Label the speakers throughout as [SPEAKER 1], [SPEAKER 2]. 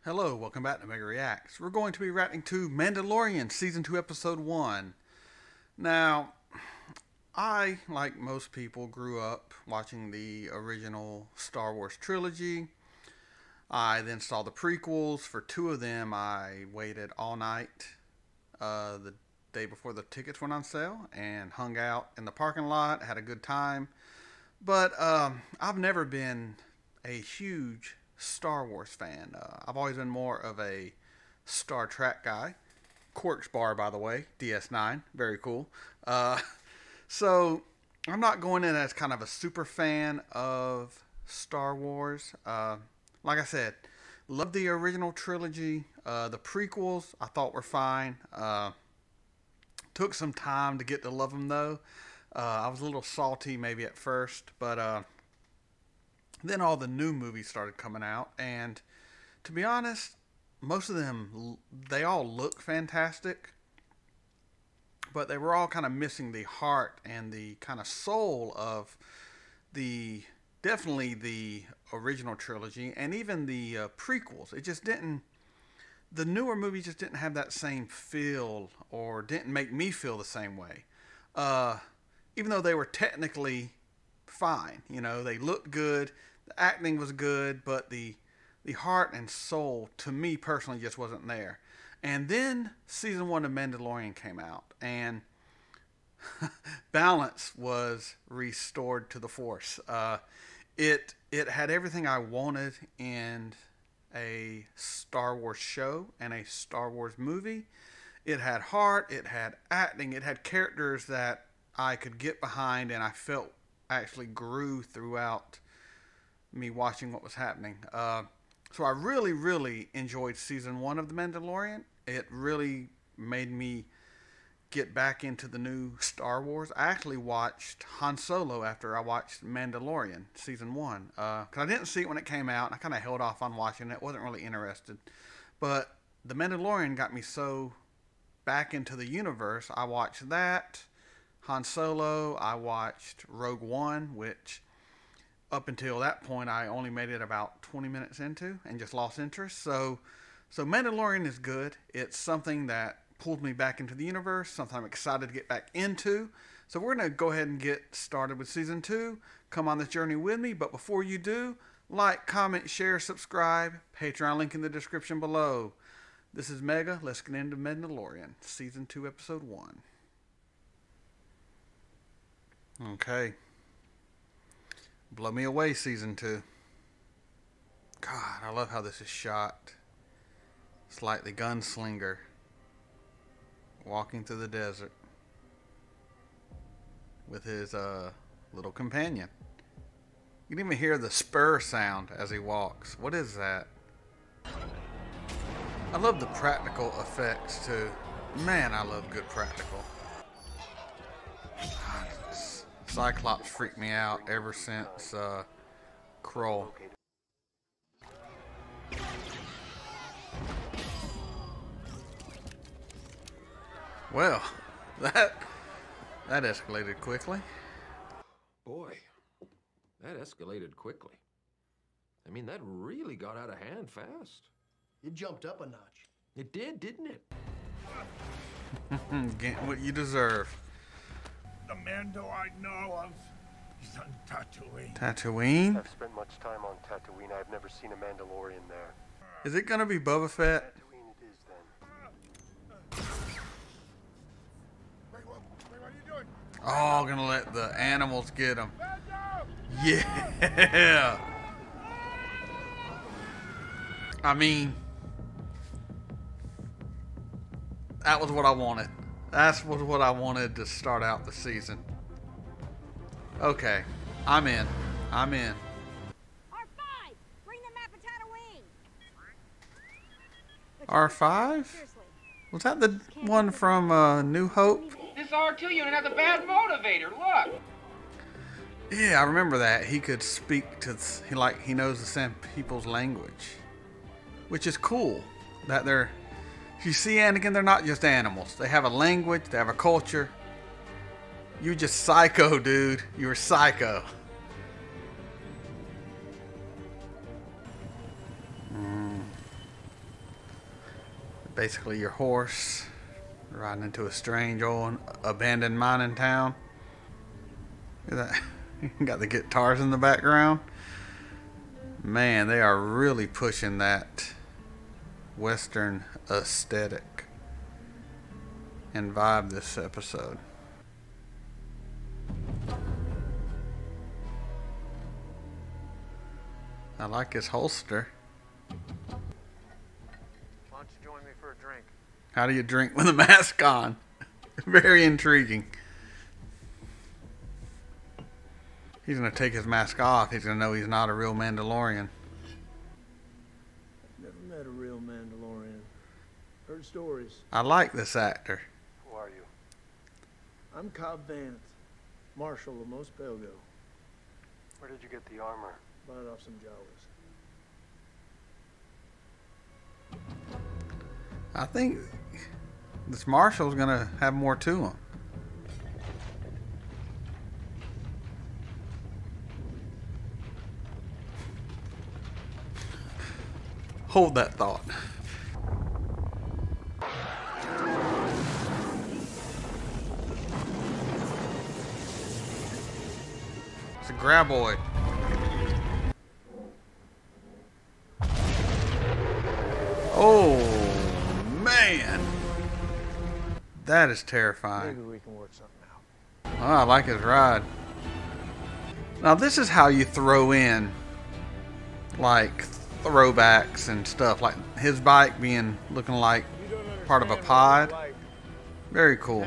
[SPEAKER 1] Hello, welcome back to Mega Reacts. We're going to be reacting to Mandalorian Season 2 Episode 1. Now, I, like most people, grew up watching the original Star Wars trilogy. I then saw the prequels. For two of them, I waited all night the day before the tickets went on sale and hung out in the parking lot, had a good time. But I've never been a huge Star Wars fan. I've always been more of a Star Trek guy. Quarks bar, by the way, DS9, very cool. So I'm not going in as kind of a super fan of Star Wars. Like I said, love the original trilogy. The prequels I thought were fine. Took some time to get to love them though. I was a little salty maybe at first, but then all the new movies started coming out, and to be honest, most of them, they all look fantastic, but they were all kind of missing the heart and the kind of soul of definitely the original trilogy, and even the prequels. It just didn't, the newer movies just didn't have that same feel, or didn't make me feel the same way. Even though they were technically fine, you know, they looked good, the acting was good, but the heart and soul, to me personally, just wasn't there. And then Season 1 of Mandalorian came out, and balance was restored to the Force. It had everything I wanted in a Star Wars show and a Star Wars movie. It had heart, it had acting, it had characters that I could get behind, and I felt actually grew throughout me watching what was happening. So I really enjoyed Season 1 of The Mandalorian. It really made me get back into the new Star Wars. I actually watched Han Solo after I watched Mandalorian Season 1. Because I didn't see it when it came out. I kind of held off on watching it. Wasn't really interested. But The Mandalorian got me so back into the universe. I watched that. Han Solo. I watched Rogue One, which up until that point I only made it about 20 minutes into and just lost interest. So Mandalorian is good. It's something that pulled me back into the universe, something I'm excited to get back into. So we're going to go ahead and get started with Season 2. Come on this journey with me. But before you do, like, comment, share, subscribe. Patreon link in the description below. This is Mega. Let's get into Mandalorian Season 2 Episode 1. Okay. Blow me away, Season 2. God, I love how this is shot. It's like the gunslinger walking through the desert with his little companion. You can even hear the spur sound as he walks. What is that? I love the practical effects too. Man, I love good practical. Cyclops freaked me out ever since Kroll. Well, that escalated quickly.
[SPEAKER 2] Boy, that escalated quickly. I mean, that really got out of hand fast.
[SPEAKER 3] It jumped up a notch.
[SPEAKER 2] It did, didn't it?
[SPEAKER 1] Getting what you deserve.
[SPEAKER 4] The Mando I know of is on Tatooine.
[SPEAKER 1] Tatooine?
[SPEAKER 5] I've spent much time on Tatooine. I've never seen a Mandalorian there.
[SPEAKER 1] Is it gonna be Boba Fett?
[SPEAKER 5] Tatooine it is then.
[SPEAKER 4] Wait, what are you doing?
[SPEAKER 1] Oh, gonna let the animals get him. Yeah. I mean, that was what I wanted. That's what I wanted to start out the season. Okay, I'm in. I'm in.
[SPEAKER 6] R5, bring the map of Tatooine.
[SPEAKER 1] R5? Was that the one from New Hope?
[SPEAKER 7] This R2 unit has a bad motivator, look!
[SPEAKER 1] Yeah, I remember that. He could speak to, he knows the same people's language. Which is cool. That they're, if you see Anakin, they're not just animals. They have a language, they have a culture. You just psycho, dude. You were psycho. Basically your horse riding into a strange old abandoned mining town. Look at that. Got the guitars in the background. Man, they are really pushing that Western aesthetic and vibe this episode. I like his holster.
[SPEAKER 5] Why don't you join me for a drink?
[SPEAKER 1] How do you drink with a mask on? Very intriguing. He's going to take his mask off. He's going to know he's not a real Mandalorian.
[SPEAKER 3] Never met a real Mandalorian. Heard stories.
[SPEAKER 1] I like this actor.
[SPEAKER 5] Who are you?
[SPEAKER 3] I'm Cobb Vanth, Marshal of Mos Pelgo.
[SPEAKER 5] Where did you get the armor?
[SPEAKER 3] Bought it off some Jawas.
[SPEAKER 1] I think this Marshal's going to have more to him. Hold that thought. It's a graboid. Oh, man. That is terrifying.
[SPEAKER 3] Maybe we can work something out.
[SPEAKER 1] Oh, I like his ride. Now, this is how you throw in, like, throwbacks and stuff. Like his bike being looking like part of a pod. Very cool.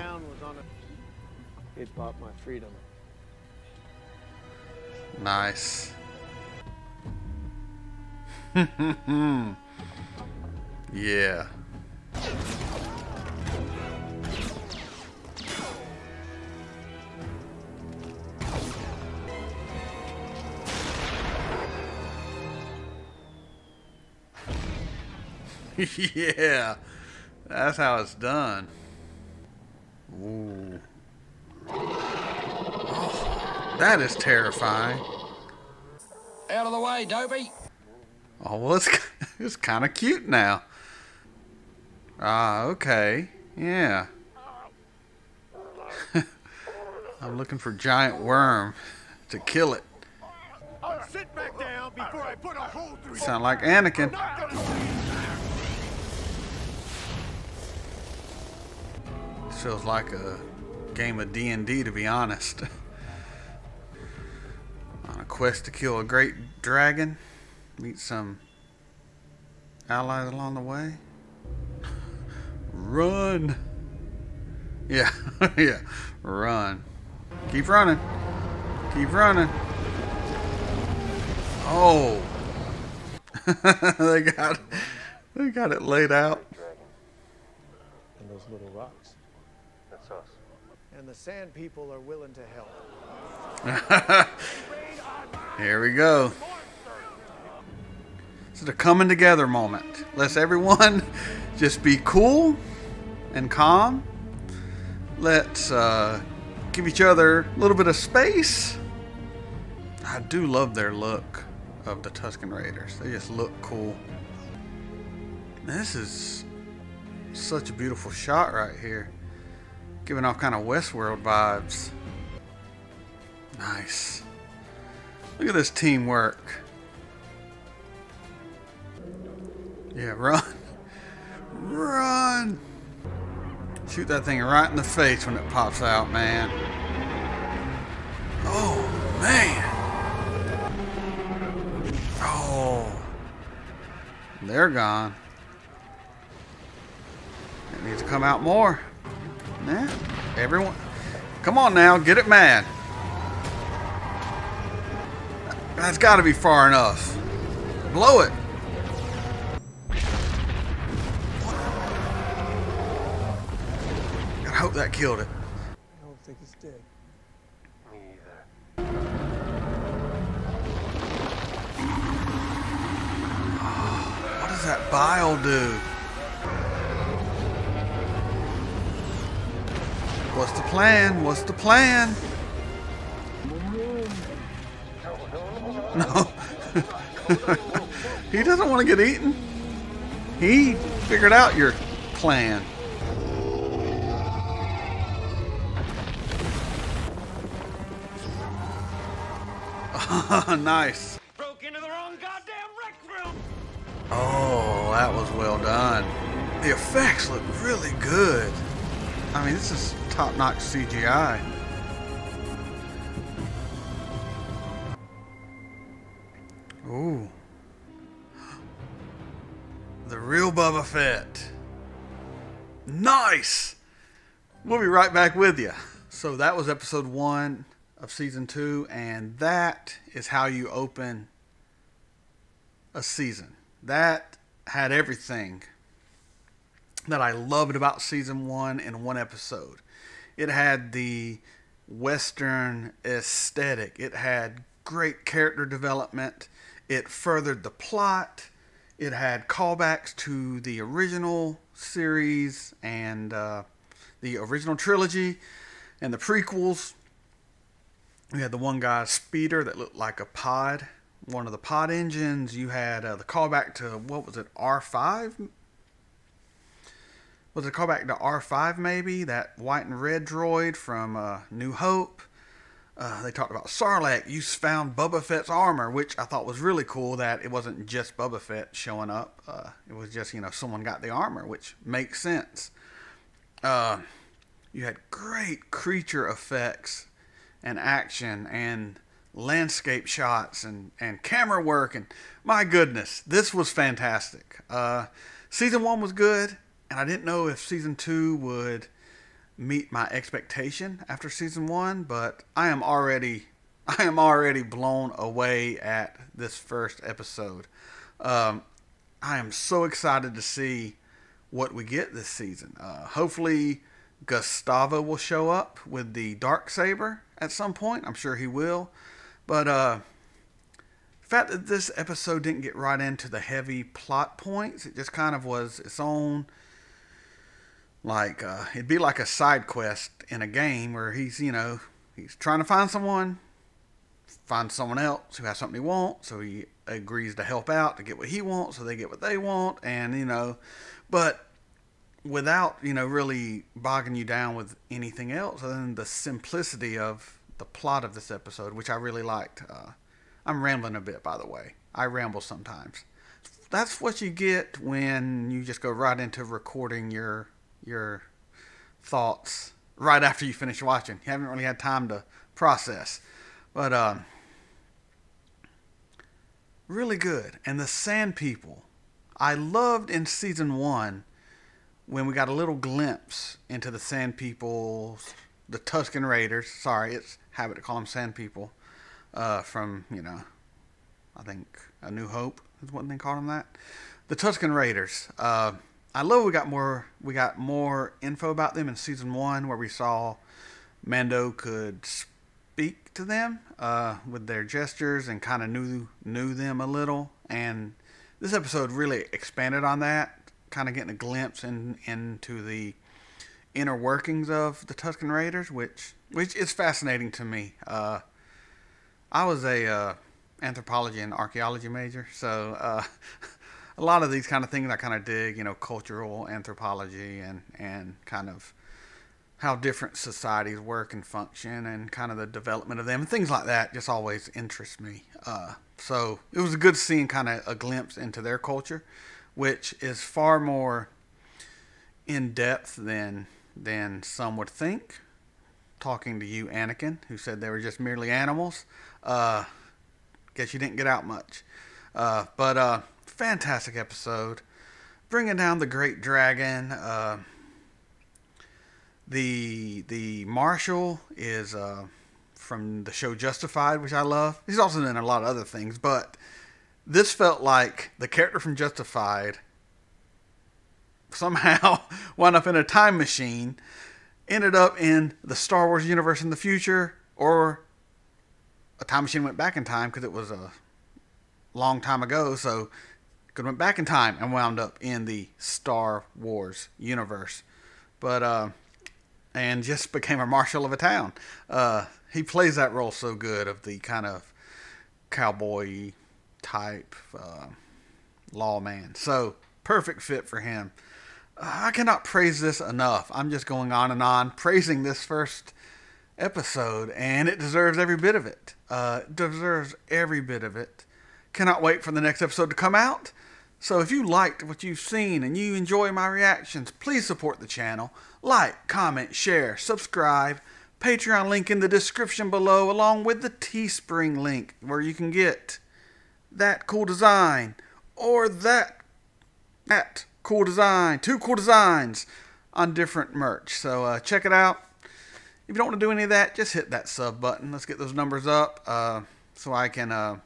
[SPEAKER 3] It bought my freedom.
[SPEAKER 1] Nice. Yeah. Yeah, that's how it's done. Ooh. Oh, that is terrifying.
[SPEAKER 7] Out of the way, Dopey.
[SPEAKER 1] Oh, well, it's kind of cute now. Ah, okay. Yeah. I'm looking for giant worm to kill it.
[SPEAKER 4] Sit back down before I put a hole through you.
[SPEAKER 1] Sound like Anakin. This feels like a game of D&D, to be honest. On a quest to kill a great dragon, meet some allies along the way. Run! Yeah, yeah, run. Keep running. Keep running. Oh! they got it laid out.
[SPEAKER 3] And those little rocks.
[SPEAKER 5] That's us.
[SPEAKER 3] And the sand people are willing to help.
[SPEAKER 1] Here we go. This is a coming together moment. Let's everyone just be cool and calm. Let's give each other a little bit of space. I do love their look of the Tusken Raiders. They just look cool. This is such a beautiful shot right here. Giving off kind of Westworld vibes. Nice. Look at this teamwork. Yeah, run. Run. Shoot that thing right in the face when it pops out, man. Oh, man. Oh. They're gone. It needs to come out more. Yeah, everyone. Come on now, get it mad. That's got to be far enough. Blow it. I hope that killed it.
[SPEAKER 3] I don't think it's dead.
[SPEAKER 5] Me either.
[SPEAKER 1] What does that bile do? What's the plan? What's the plan? No. He doesn't want to get eaten. He figured out you're plan. Nice.
[SPEAKER 7] Broke into the wrong goddamn rec room.
[SPEAKER 1] Oh, that was well done. The effects look really good. I mean, this is top-notch CGI. Ooh. The real Boba Fett. Nice! We'll be right back with you. So that was episode 1 of season 2, and that is how you open a season. That had everything that I loved about season 1 in one episode. It had the Western aesthetic. It had great character development. It furthered the plot. It had callbacks to the original series and the original trilogy and the prequels. We had the one guy's speeder that looked like a pod, one of the pod engines. You had the callback to, what was it, R5? Was it a callback to R5 maybe? That white and red droid from New Hope. They talked about Sarlacc. You found Boba Fett's armor, which I thought was really cool that it wasn't just Boba Fett showing up. It was just, someone got the armor, which makes sense. You had great creature effects and action and landscape shots and camera work. And my goodness, this was fantastic. Season 1 was good, and I didn't know if season 2 would meet my expectation after season 1, but I am already blown away at this first episode. I am so excited to see what we get this season. Hopefully Gustavo will show up with the Darksaber at some point. I'm sure he will. But the fact that this episode didn't get right into the heavy plot points, it just kind of was its own, like, it'd be like a side quest in a game where he's trying to find someone else who has something he wants, so he agrees to help out to get what he wants, so they get what they want, and, but without, really bogging you down with anything else other than the simplicity of the plot of this episode, which I really liked. I'm rambling a bit, by the way. I ramble sometimes. That's what you get when you just go right into recording your thoughts right after you finish watching. You haven't really had time to process. But really good. And the Sand People. I loved in season 1 when we got a little glimpse into the Sand People, the Tusken Raiders. Sorry, it's habit to call them Sand People. From, I think A New Hope is what they call them that. The Tusken Raiders. I love we got more info about them in season 1, where we saw Mando could speak to them with their gestures and kind of knew them a little. And this episode really expanded on that, kind of getting a glimpse into the inner workings of the Tusken Raiders, which is fascinating to me. I was a anthropology and archaeology major, so a lot of these kind of things I kind of dig, cultural anthropology and kind of how different societies work and function and kind of the development of them and things like that just always interest me. So it was good seeing kind of a glimpse into their culture, which is far more in depth than some would think. Talking to you, Anakin, who said they were just merely animals. Guess you didn't get out much. But fantastic episode. Bringing down the Great Dragon. The Marshal is from the show Justified, which I love. He's also in a lot of other things, but this felt like the character from Justified somehow wound up in a time machine, ended up in the Star Wars universe in the future, or a time machine went back in time because it was a long time ago, so could went back in time and wound up in the Star Wars universe. But and just became a marshal of a town. He plays that role so good of the kind of cowboy type lawman. So perfect fit for him. I cannot praise this enough. I'm just going on and on praising this first episode, and it deserves every bit of it. Deserves every bit of it. Cannot wait for the next episode to come out. So if you liked what you've seen and you enjoy my reactions, please support the channel. Like, comment, share, subscribe. Patreon link in the description below, along with the Teespring link where you can get that cool design or that cool design, 2 cool designs on different merch. So check it out. If you don't want to do any of that, just hit that sub button. Let's get those numbers up so I can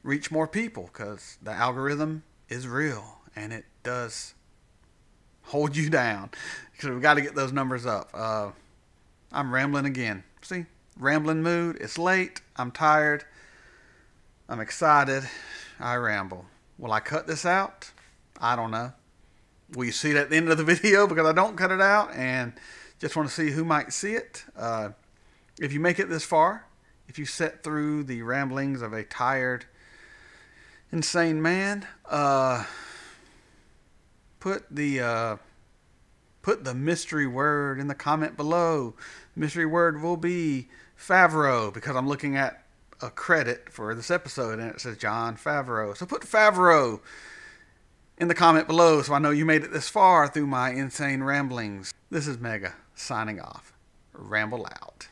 [SPEAKER 1] reach more people, because the algorithm is real and it does hold you down. So we got to get those numbers up. I'm rambling again. See? Rambling mood. It's late. I'm tired. I'm excited. I ramble. Will I cut this out? I don't know. Will you see it at the end of the video? Because I don't cut it out, and just want to see who might see it. If you make it this far, if you sit through the ramblings of a tired, insane man, put the mystery word in the comment below. Mystery word will be Favreau, because I'm looking at a credit for this episode and it says Jon Favreau. So put Favreau in the comment below so I know you made it this far through my insane ramblings. This is Mega signing off. Ramble out.